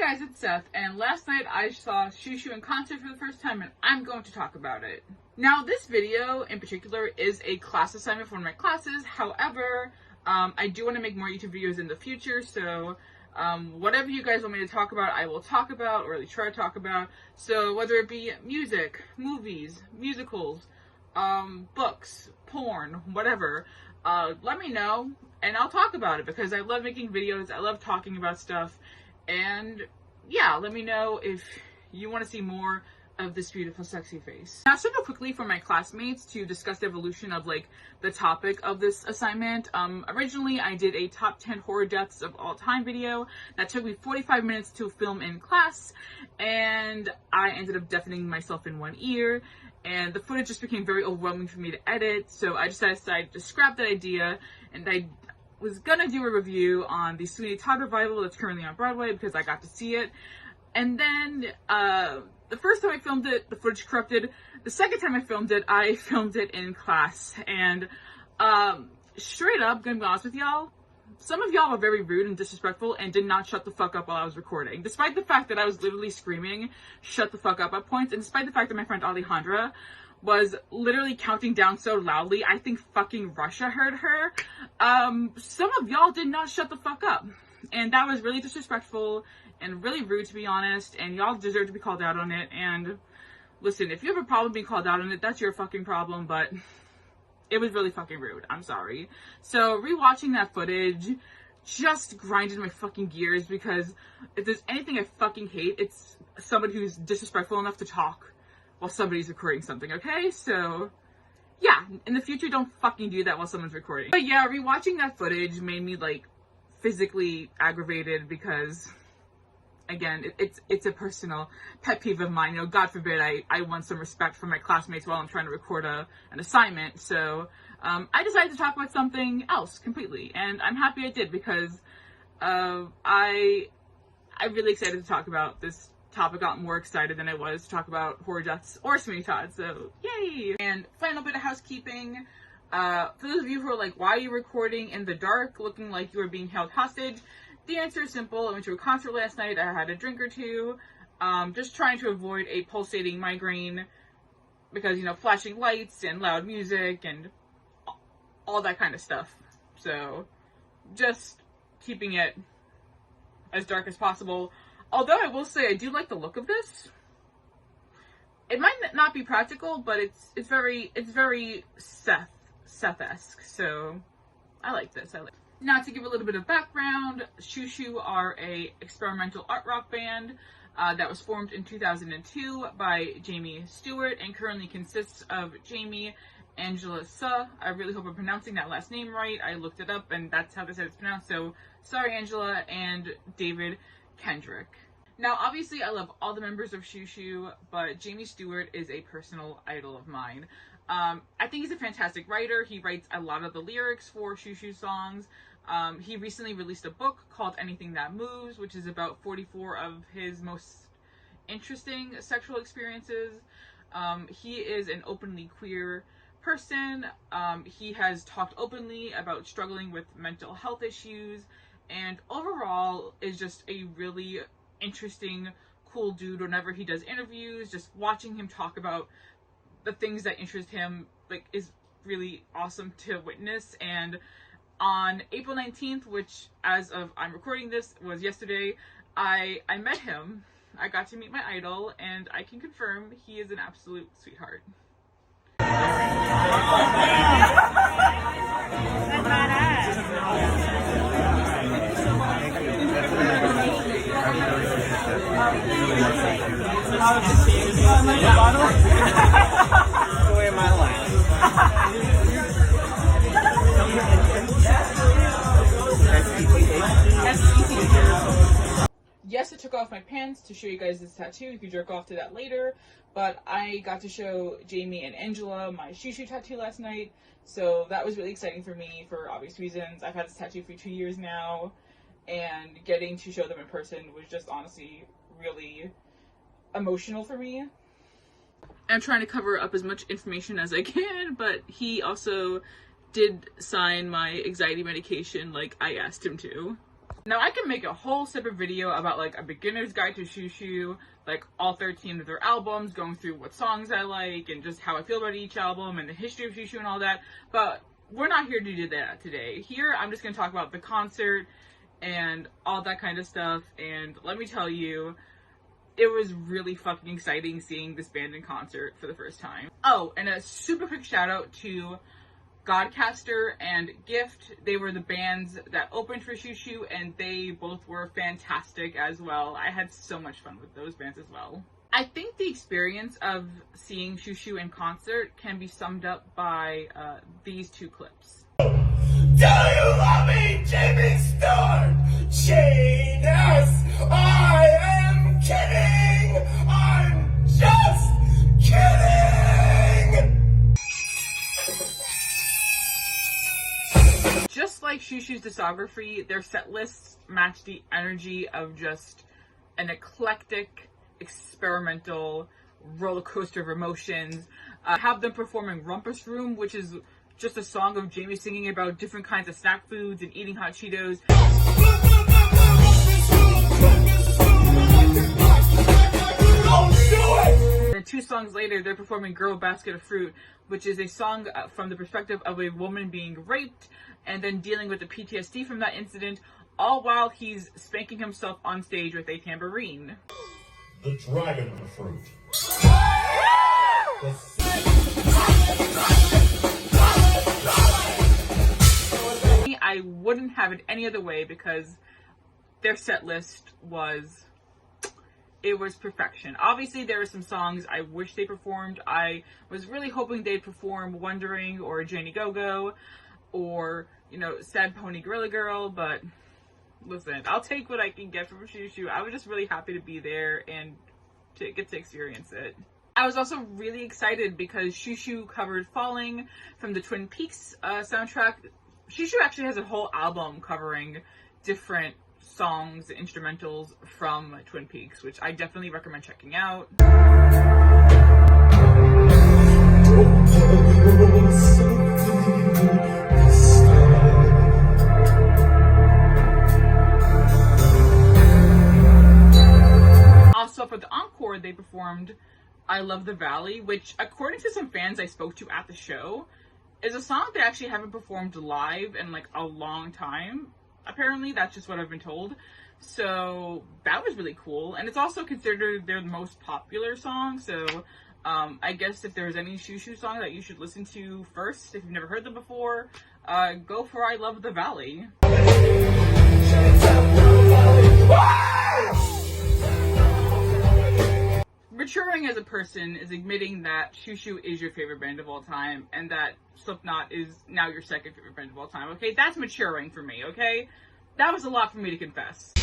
Hey guys, it's Seth, and last night I saw Xiu Xiu in concert for the first time, and I'm going to talk about it. Now, this video in particular is a class assignment for one of my classes. However, I do want to make more YouTube videos in the future, so whatever you guys want me to talk about, I will talk about, or at least try to talk about. So whether it be music, movies, musicals, books, porn, whatever, let me know, and I'll talk about it, because I love making videos, I love talking about stuff. And yeah, let me know if you want to see more of this beautiful, sexy face. Now, super quickly for my classmates to discuss the evolution of like the topic of this assignment. Originally, I did a top 10 horror deaths of all time video that took me 45 minutes to film in class, and I ended up deafening myself in one ear, and the footage just became very overwhelming for me to edit. So I decided to scrap that idea, and I was gonna do a review on the Sweeney Todd revival that's currently on Broadway because I got to see it. And then the first time I filmed it, the footage corrupted. The second time I filmed it in class. And straight up, gonna be honest with y'all, some of y'all were very rude and disrespectful and did not shut the fuck up while I was recording. Despite the fact that I was literally screaming, shut the fuck up at points, and despite the fact that my friend Alejandra was literally counting down so loudly, I think fucking Russia heard her. Some of y'all did not shut the fuck up. And that was really disrespectful and really rude, to be honest, and y'all deserve to be called out on it. And listen, if you have a problem being called out on it, that's your fucking problem, but it was really fucking rude. I'm sorry. So rewatching that footage just grinded my fucking gears, because if there's anything I fucking hate, it's somebody who's disrespectful enough to talk while somebody's recording something, okay? So, yeah, in the future, don't fucking do that while someone's recording. But yeah, rewatching that footage made me, like, physically aggravated because, again, it's a personal pet peeve of mine. You know, God forbid I want some respect from my classmates while I'm trying to record an assignment. So, I decided to talk about something else completely, and I'm happy I did, because I'm really excited to talk about this topic. Got more excited than I was to talk about horror deaths or Sweeney Todd, so yay! And final bit of housekeeping, for those of you who are like, why are you recording in the dark looking like you are being held hostage? The answer is simple. I went to a concert last night, I had a drink or two, just trying to avoid a pulsating migraine, because, you know, flashing lights and loud music and all that kind of stuff. So just keeping it as dark as possible. Although I will say I do like the look of this. It might not be practical, but it's very Seth-esque. So I like this. Now, to give a little bit of background, Xiu Xiu are a experimental art rock band that was formed in 2002 by Jamie Stewart and currently consists of Jamie, Angela Suh. I really hope I'm pronouncing that last name right. I looked it up and that's how they said it's pronounced. So sorry, Angela, and David Kendrick. Now, obviously, I love all the members of Xiu Xiu, but Jamie Stewart is a personal idol of mine. I think he's a fantastic writer. He writes a lot of the lyrics for Xiu Xiu songs. He recently released a book called Anything That Moves, which is about 44 of his most interesting sexual experiences. He is an openly queer person. He has talked openly about struggling with mental health issues, and overall is just a really interesting, cool dude. Whenever he does interviews, just watching him talk about the things that interest him, like, is really awesome to witness. And on April 19th, which as of I'm recording this was yesterday, I met him. I got to meet my idol, and I can confirm he is an absolute sweetheart. Story of my life. Yes, I took off my pants to show you guys this tattoo. You can jerk off to that later. But I got to show Jamie and Angela my Xiu Xiu tattoo last night. So that was really exciting for me for obvious reasons. I've had this tattoo for 2 years now. And getting to show them in person was just honestly really emotional for me. I'm trying to cover up as much information as I can, but he also did sign my anxiety medication like I asked him to. Now I can make a whole separate video about like a beginner's guide to Xiu Xiu, like all 13 of their albums, going through what songs I like and just how I feel about each album and the history of Xiu Xiu and all that, but we're not here to do that today. Here I'm just going to talk about the concert and all that kind of stuff, and let me tell you, it was really fucking exciting seeing this band in concert for the first time. Oh, and a super quick shout out to Godcaster and Gift. They were the bands that opened for Xiu Xiu, and they both were fantastic as well. I had so much fun with those bands as well. I think the experience of seeing Xiu Xiu in concert can be summed up by these two clips. Do you love me, Jimmy Stewart? Genius! I am kidding! I'm just kidding! Just like Xiu Xiu's discography, their set lists match the energy of just an eclectic, experimental roller coaster of emotions. Have them performing Rumpus Room, which is just a song of Jamie singing about different kinds of snack foods and eating hot Cheetos. Then 2 songs later, they're performing Girl Basket of Fruit, which is a song from the perspective of a woman being raped and then dealing with the PTSD from that incident, all while he's spanking himself on stage with a tambourine. The dragon fruit. I wouldn't have it any other way because their set list was perfection. Obviously, there were some songs I wish they performed. I was really hoping they'd perform Wondering or Janie Go-Go or, you know, Sad Pony Gorilla Girl, but listen, I'll take what I can get from Xiu Xiu. I was just really happy to be there and to get to experience it. I was also really excited because Xiu Xiu covered Falling from the Twin Peaks soundtrack. Xiu Xiu actually has a whole album covering different songs, instrumentals from Twin Peaks, which I definitely recommend checking out. Also, for the encore, they performed I Love the Valley, which, according to some fans I spoke to at the show, is a song they actually haven't performed live in like a long time. Apparently, that's just what I've been told. So that was really cool. And it's also considered their most popular song. So I guess if there's any Xiu Xiu song that you should listen to first, if you've never heard them before, go for I Love the Valley. Maturing as a person is admitting that Xiu Xiu is your favorite band of all time and that Slipknot is now your second favorite band of all time, okay? That's maturing for me, okay? That was a lot for me to confess.